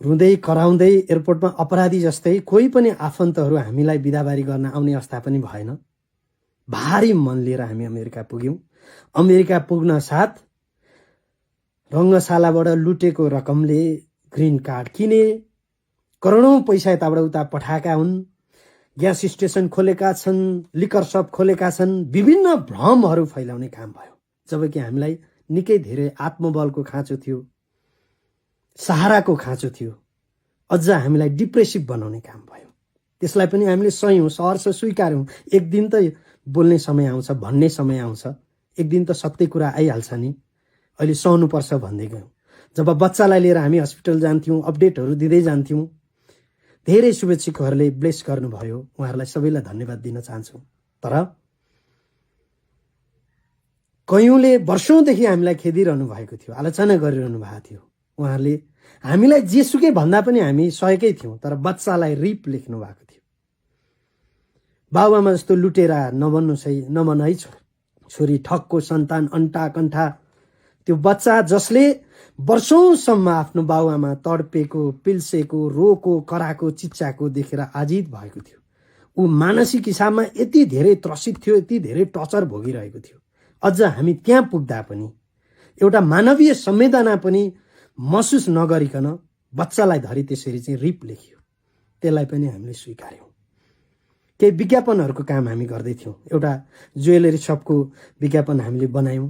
रुँदै कराउँदै एयरपोर्टमा अपराधी जस्तै कोही पनि आफन्तहरू हामीलाई बिदाबारी गर्न आउने अवस्था पनि भएन। भारी मन लिएर हामी अमेरिका पुग्यौं। अमेरिका पुग्न साथ रङ्गशालाबाट लुटेको रकमले ग्रीन कार्ड किने, करोडौं पैसा यताबाट उता पठाएका हुन्, ग्यास स्टेसन खोलेका छन्, लिकर शप खोलेका छन्, विभिन्न भ्रमहरू फैलाउने काम भयो। जबकि हामीलाई निकै धेरै आत्मबलको खाँचो थियो, सहाराको खाँचो थियो, अझ हामीलाई डिप्रेसिभ बनाउने काम भयो। त्यसलाई पनि हामीले सह्यौं, सहर्ष स्वीकार्यौं। एक दिन त बोल्ने समय आउँछ, भन्ने समय आउँछ, एक दिन त सत्य कुरा आइहाल्छ नि, अहिले सहनुपर्छ भन्दै गयौं। जब बच्चालाई लिएर हामी हस्पिटल जान्थ्यौं, अपडेटहरू दिँदै जान्थ्यौं, धेरै शुभेच्छुकहरूले ब्लेस गर्नुभयो, उहाँहरूलाई सबैलाई धन्यवाद दिन चाहन्छु। तर कयौंले वर्षौंदेखि हामीलाई खेदिरहनु भएको थियो, आलोचना गरिरहनु भएको थियो। उहाँहरूले हामीलाई जेसुकै भन्दा पनि हामी सहेकै थियौं, तर बच्चालाई रिप लेख्नु भएको थियो। बाबुआमा जस्तो लुटेरा नबन है छोरी, ठगको सन्तान, अन्टा कण्ठा। त्यो बच्चा जसले वर्षौंसम्म आफ्नो बाबुआमा तडपेको, पिल्सेको, रोको, कराको, चिच्चाको देखेर आजित भएको थियो। ऊ मानसिक हिसाबमा यति धेरै त्रसित थियो, यति धेरै टर्चर भोगिरहेको थियो। अझ हामी त्यहाँ पुग्दा पनि एउटा मानवीय संवेदना पनि महसुस नगरिकन बच्चालाई धरि त्यसरी चाहिँ रिप लेखियो। त्यसलाई पनि हामीले स्वीकार्यौं। केही विज्ञापनहरूको काम हामी गर्दै थियौं। एउटा ज्वेलरी शपको विज्ञापन हामीले बनायौं,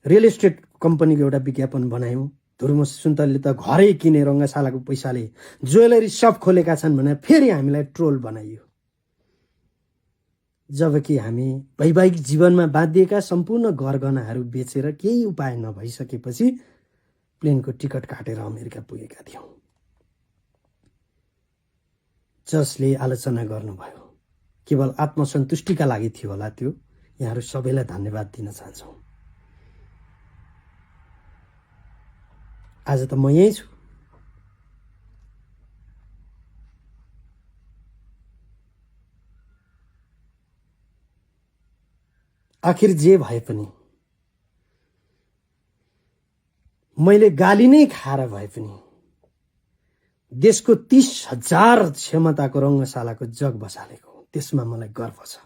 रियल एस्टेट कम्पनीको एउटा विज्ञापन बनायौं। धुर्म सुन्तलीले त घरै किने रङ्गशालाको पैसाले ज्वेलरी शप खोलेका छन् भनेर फेरि हामीलाई ट्रोल बनाइयो। जबकि हामी वैवाहिक जीवनमा बाँधिएका सम्पूर्ण गरगहनाहरू बेचेर केही उपाय नभइसकेपछि प्लेनको टिकट काटेर अमेरिका पुगेका थियौं। जसले आलोचना गर्नुभयो केवल आत्मसन्तुष्टिका लागि थियो होला त्यो। यहाँहरू सबैलाई धन्यवाद दिन चाहन्छौँ। आज त म यही छु। आखिर जे भए पनि मैले गाली नै खाएर भए पनि देशको 30,000 क्षमताको रङ्गशालाको जग बसालेको, त्यसमा मलाई गर्व छ।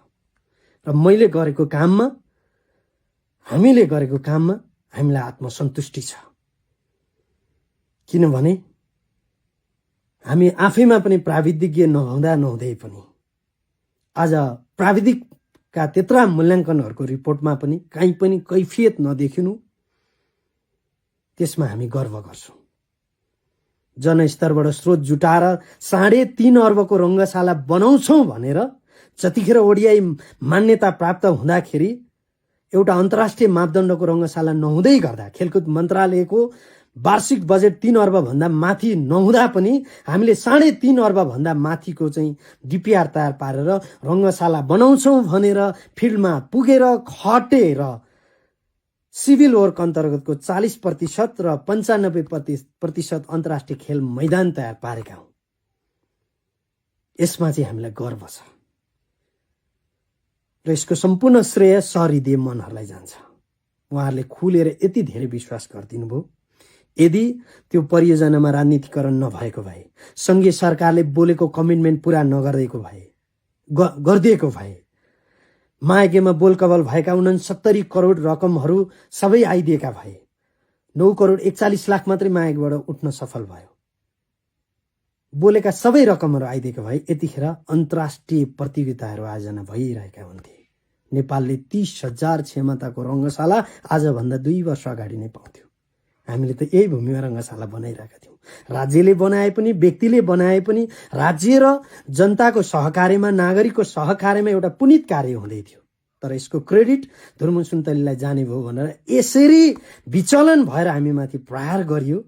र मैले गरेको काममा, हामीले गरेको काममा हामीलाई आत्मसन्तुष्टि छ। किनभने हामी आफैमा पनि प्राविधिज्ञ नहुँदै पनि आज प्राविधिकका त्यत्रा मूल्याङ्कनहरूको रिपोर्टमा पनि कहीँ पनि कैफियत नदेखिनु, त्यसमा हामी गर्व गर्छौं। जनस्तरबाट स्रोत जुटाएर 3.5 अर्बको रङ्गशाला बनाउँछौं भनेर जतिखेर ओडिआई मान्यता प्राप्त हुँदाखेरि एउटा अन्तर्राष्ट्रिय मापदण्डको रङ्गशाला नहुँदै गर्दा, खेलकुद मन्त्रालयको वार्षिक बजेट 3 अर्ब भन्दा माथि नहुँदा पनि हामीले 3.5 अर्ब भन्दा माथिको चाहिँ डिपिआर तयार पारेर रङ्गशाला बनाउँछौं भनेर फिल्डमा पुगेर खटेर सिभिल वर्क अन्तर्गतको 40% र 95% अन्तर्राष्ट्रिय खेल मैदान तयार पारेका हौं। यसमा चाहिँ हामीलाई गर्व छ र यसको सम्पूर्ण श्रेय सहृदय मनहरूलाई जान्छ। उहाँहरूले खुलेर यति धेरै विश्वास गरिदिनु भयो। यदि त्यो परियोजनामा राजनीतिकरण नभएको भए, संघीय सरकारले बोलेको कमिटमेन्ट पूरा नगरिदिएको भए, मायागेमा बोलकबल भएका 69 करोड रकमहरू सबै आइदिएका भए, 9 करोड 41 लाख मात्रै मायागबाट उठ्न सफल भयो। बोलेका सबै रकमहरू आइदिएका भए यतिखेर अन्तर्राष्ट्रिय प्रतियोगिताहरू आयोजना भइरहेका हुन्थे। नेपालले 30,000 क्षमताको रङ्गशाला आजभन्दा 2 वर्ष अगाडि नै पाउँथ्यो। हामीले त यही भूमिमा रङ्गशाला बनाइरहेका थियौं। राज्यले बनाए पनि, व्यक्तिले बनाए पनि, राज्य र जनताको सहकार्यमा, नागरिकको सहकार्यमा एउटा पुनित कार्य हुँदै थियो। तर यसको क्रेडिट धुर्मुन सुन्तलीलाई जाने भयो भनेर यसरी विचलन भएर हामीमाथि प्रहार गरियो।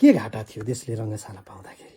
के घाटा थियो देशले रङ्गशाला पाउँदाखेरि?